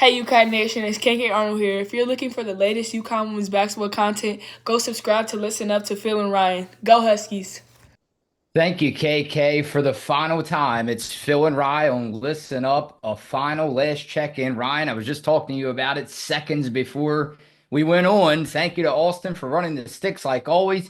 Hey UConn Nation, it's KK Arnold here. If you're looking for the latest UConn women's basketball content, go subscribe to listen up to Phil and Ryan. Go Huskies! Thank you, KK, for the final time. It's Phil and Ryan on Listen Up, a final last check-in. Ryan, I was just talking to you about it seconds before we went on. Thank you to Austin for running the sticks like always.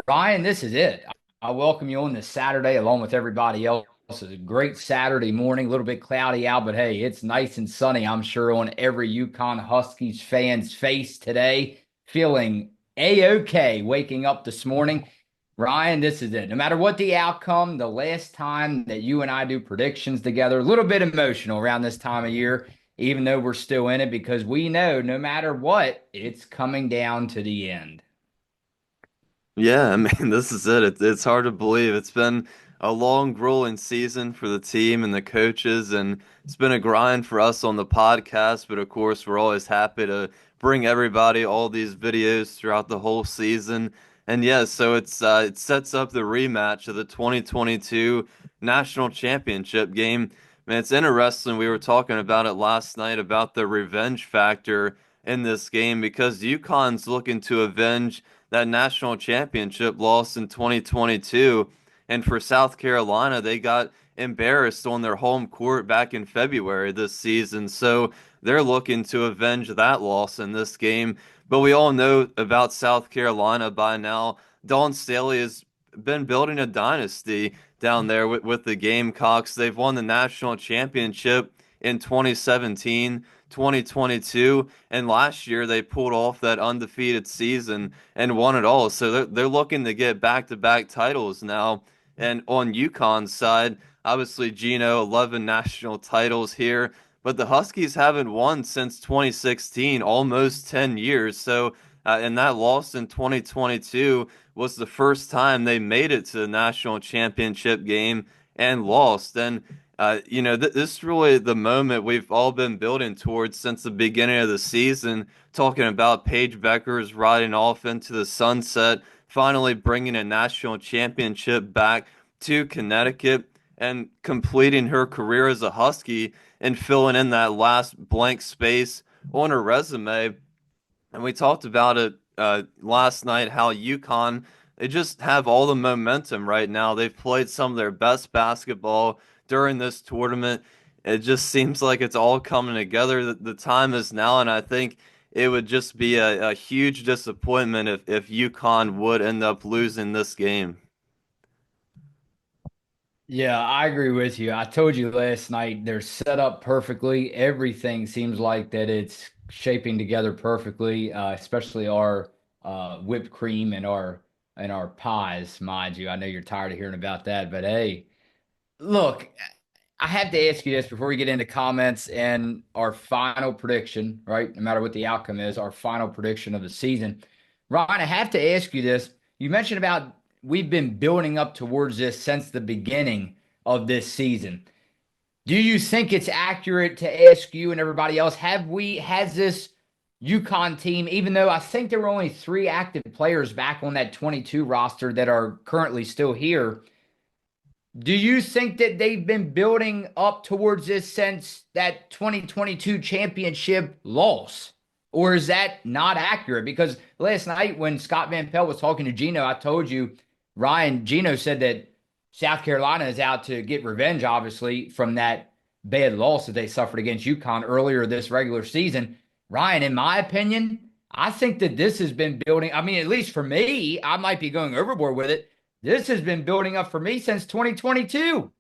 Ryan, this is it. I welcome you on this Saturday along with everybody else. It's a great Saturday morning, a little bit cloudy out, but hey, it's nice and sunny, I'm sure, on every UConn Huskies fan's face today. Feeling A-OK waking up this morning. Ryan, this is it. No matter what the outcome, the last time that you and I do predictions together, a little bit emotional around this time of year, even though we're still in it, because we know no matter what, it's coming down to the end. Yeah, I mean, this is it. It's hard to believe. It's been a long, grueling season for the team and the coaches, and it's been a grind for us on the podcast. But of course, we're always happy to bring everybody all these videos throughout the whole season. And yeah, so it sets up the rematch of the 2022 National Championship game. Man, it's interesting. We were talking about it last night about the revenge factor in this game because UConn's looking to avenge that national championship loss in 2022. And for South Carolina, they got embarrassed on their home court back in February this season. So they're looking to avenge that loss in this game. But we all know about South Carolina by now. Dawn Staley has been building a dynasty down there with the Gamecocks. They've won the national championship in 2017. 2022, and last year they pulled off that undefeated season and won it all. So they're looking to get back-to-back titles now. And on UConn's side, obviously Gino 11 national titles here, but the Huskies haven't won since 2016, almost 10 years. So and that loss in 2022 was the first time they made it to the national championship game and lost. And this is really the moment we've all been building towards since the beginning of the season, talking about Paige Bueckers riding off into the sunset, finally bringing a national championship back to Connecticut and completing her career as a Husky and filling in that last blank space on her resume. And we talked about it last night how UConn, they just have all the momentum right now. They've played some of their best basketball during this tournament. It just seems like it's all coming together. The time is now, and I think it would just be a huge disappointment if UConn would end up losing this game. Yeah, I agree with you. I told you last night they're set up perfectly. Everything seems like that it's shaping together perfectly, especially our whipped cream and our pies, mind you. I know you're tired of hearing about that, but hey, look, I have to ask you this before we get into comments and our final prediction, right? No matter what the outcome is, our final prediction of the season. Ron, I have to ask you this. You mentioned about we've been building up towards this since the beginning of this season. Do you think it's accurate to ask you and everybody else, has this UConn team, even though I think there were only three active players back on that 22 roster that are currently still here, do you think that they've been building up towards this since that 2022 championship loss? Or is that not accurate? Because last night when Scott Van Pelt was talking to Gino, I told you, Ryan, Gino said that South Carolina is out to get revenge, obviously, from that bad loss that they suffered against UConn earlier this regular season. Ryan, in my opinion, I think that this has been building. I mean, at least for me, I might be going overboard with it. This has been building up for me since 2022.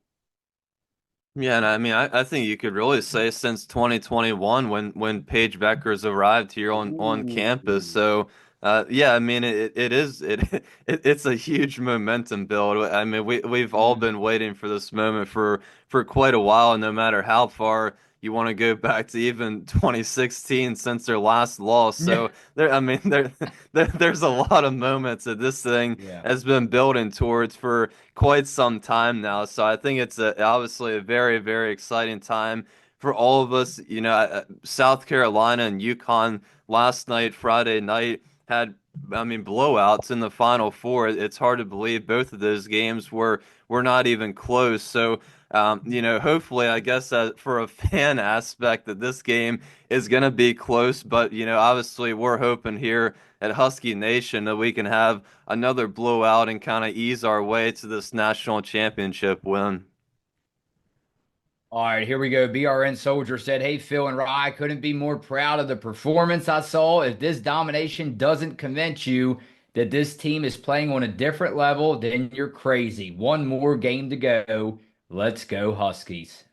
Yeah, and I mean, I think you could really say since 2021 when Paige Bueckers arrived here on campus. Ooh. So, yeah, I mean, it is it's a huge momentum build. I mean, we've all been waiting for this moment for quite a while, and no matter how far you want to go back to even 2016 since their last loss. Yeah. So there, I mean, there's a lot of moments that this thing Yeah. has been building towards for quite some time now. So I think it's obviously a very, very exciting time for all of us. South Carolina and UConn last night, Friday night, had, I mean, blowouts in the Final Four. It's hard to believe both of those games were not even close. So Hopefully, I guess for a fan aspect that this game is going to be close, but obviously we're hoping here at Husky Nation that we can have another blowout and kind of ease our way to this national championship win. All right, here we go. BRN Soldier said, "Hey, Phil and Rye, couldn't be more proud of the performance I saw. If this domination doesn't convince you that this team is playing on a different level, then you're crazy. One more game to go. Let's go, Huskies."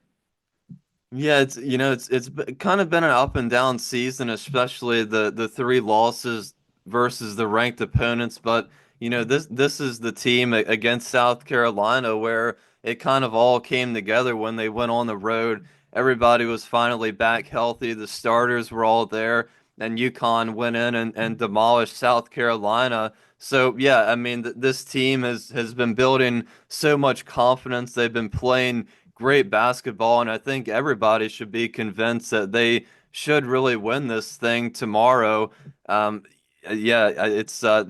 Yeah, kind of been an up and down season, especially the three losses versus the ranked opponents. But this is the team against South Carolina where it kind of all came together when they went on the road. Everybody was finally back healthy. The starters were all there, and UConn went in and demolished South Carolina. So yeah, I mean this team has been building so much confidence. They've been playing great basketball, and I think everybody should be convinced that they should really win this thing tomorrow. Um, yeah, it's that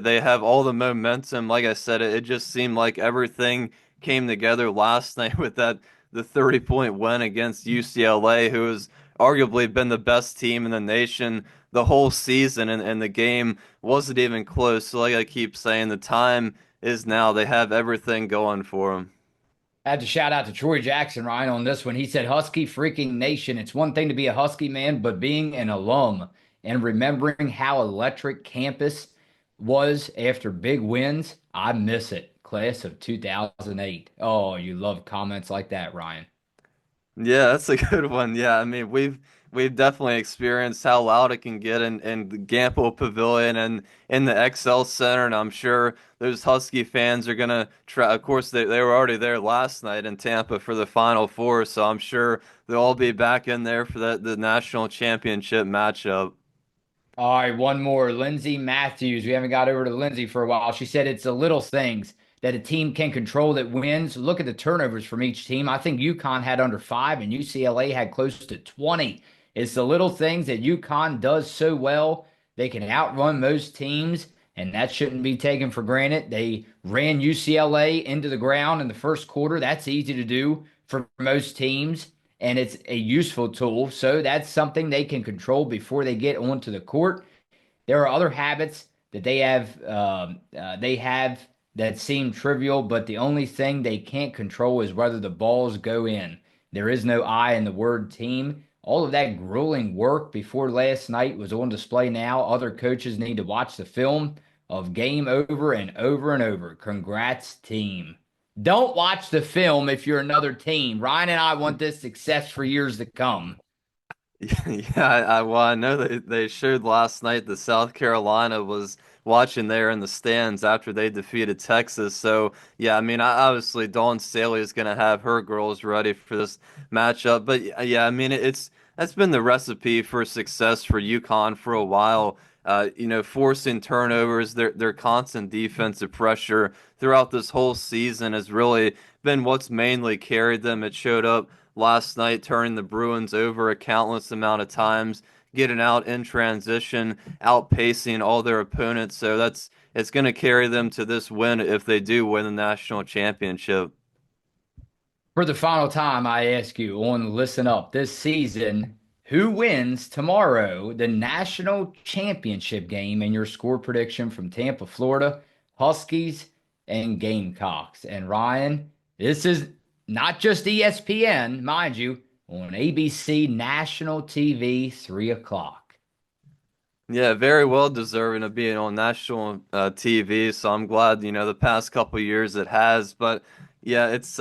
they have all the momentum. Like I said, it just seemed like everything came together last night with the 30-point win against UCLA, who has arguably been the best team in the nation the whole season, and the game wasn't even close. So like I keep saying, the time is now. They have everything going for them. I had to shout out to Troy Jackson, Ryan, on this one. He said, "Husky freaking nation. It's one thing to be a Husky man, but being an alum and remembering how electric campus was after big wins, I miss it. Class of 2008." Oh, you love comments like that, Ryan. Yeah, that's a good one. Yeah, I mean we've definitely experienced how loud it can get in the Gamble Pavilion and in the XL Center, and I'm sure those Husky fans are gonna try. Of course, they were already there last night in Tampa for the Final Four, so I'm sure they'll all be back in there for the national championship matchup. All right, one more. Lindsay Matthews. We haven't got over to Lindsay for a while. She said it's the little things that a team can control that wins. Look at the turnovers from each team. I think UConn had under 5 and UCLA had close to 20. It's the little things that UConn does so well. They can outrun most teams, and that shouldn't be taken for granted. They ran UCLA into the ground in the first quarter. That's easy to do for most teams, and it's a useful tool. So that's something they can control before they get onto the court. There are other habits that they have that seem trivial, but the only thing they can't control is whether the balls go in. There is no I in the word team. All of that grueling work before last night was on display now. Other coaches need to watch the film of game over and over and over. Congrats, team. Don't watch the film if you're another team. Ryan and I want this success for years to come. Yeah, well, I know that they showed last night that South Carolina was watching there in the stands after they defeated Texas. So, yeah, I mean, obviously Dawn Staley is going to have her girls ready for this matchup. But yeah, I mean, that's been the recipe for success for UConn for a while. Forcing turnovers, their constant defensive pressure throughout this whole season has really been what's mainly carried them. It showed up last night, turning the Bruins over a countless amount of times, getting out in transition, outpacing all their opponents. So it's going to carry them to this win if they do win the national championship. For the final time, I ask you on Listen Up this season, who wins tomorrow the national championship game and your score prediction from Tampa, Florida, Huskies, and Gamecocks? And Ryan, this is not just ESPN, mind you, on ABC national TV, 3 o'clock. Yeah, very well deserving of being on national TV. So I'm glad, the past couple years it has. But yeah, it's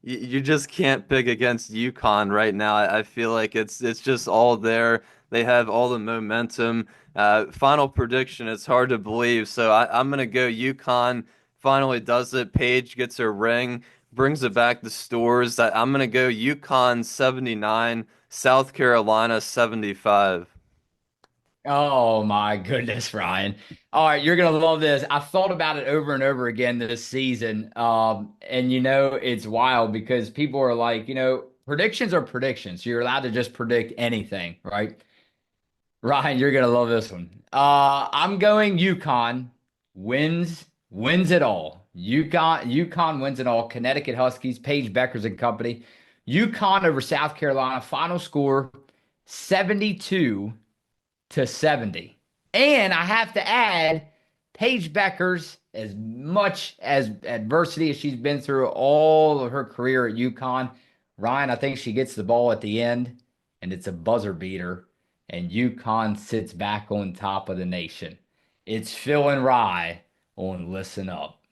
you just can't pick against UConn right now. I feel like it's just all there. They have all the momentum. Final prediction, it's hard to believe. So I'm gonna go UConn finally does it. Paige gets her ring, brings it back to stores. I'm gonna go UConn 79, South Carolina 75. Oh my goodness, Ryan. All right, you're gonna love this. I thought about it over and over again this season. And it's wild because people are like, predictions are predictions. You're allowed to just predict anything, right? Ryan, you're gonna love this one. I'm going UConn wins it all. UConn wins it all. Connecticut Huskies, Paige Bueckers and company. UConn over South Carolina. Final score 72-70. And I have to add, Paige Bueckers, as much as adversity as she's been through all of her career at UConn, Ryan, I think she gets the ball at the end, and it's a buzzer beater, and UConn sits back on top of the nation. It's Phil and Rye on Listen Up.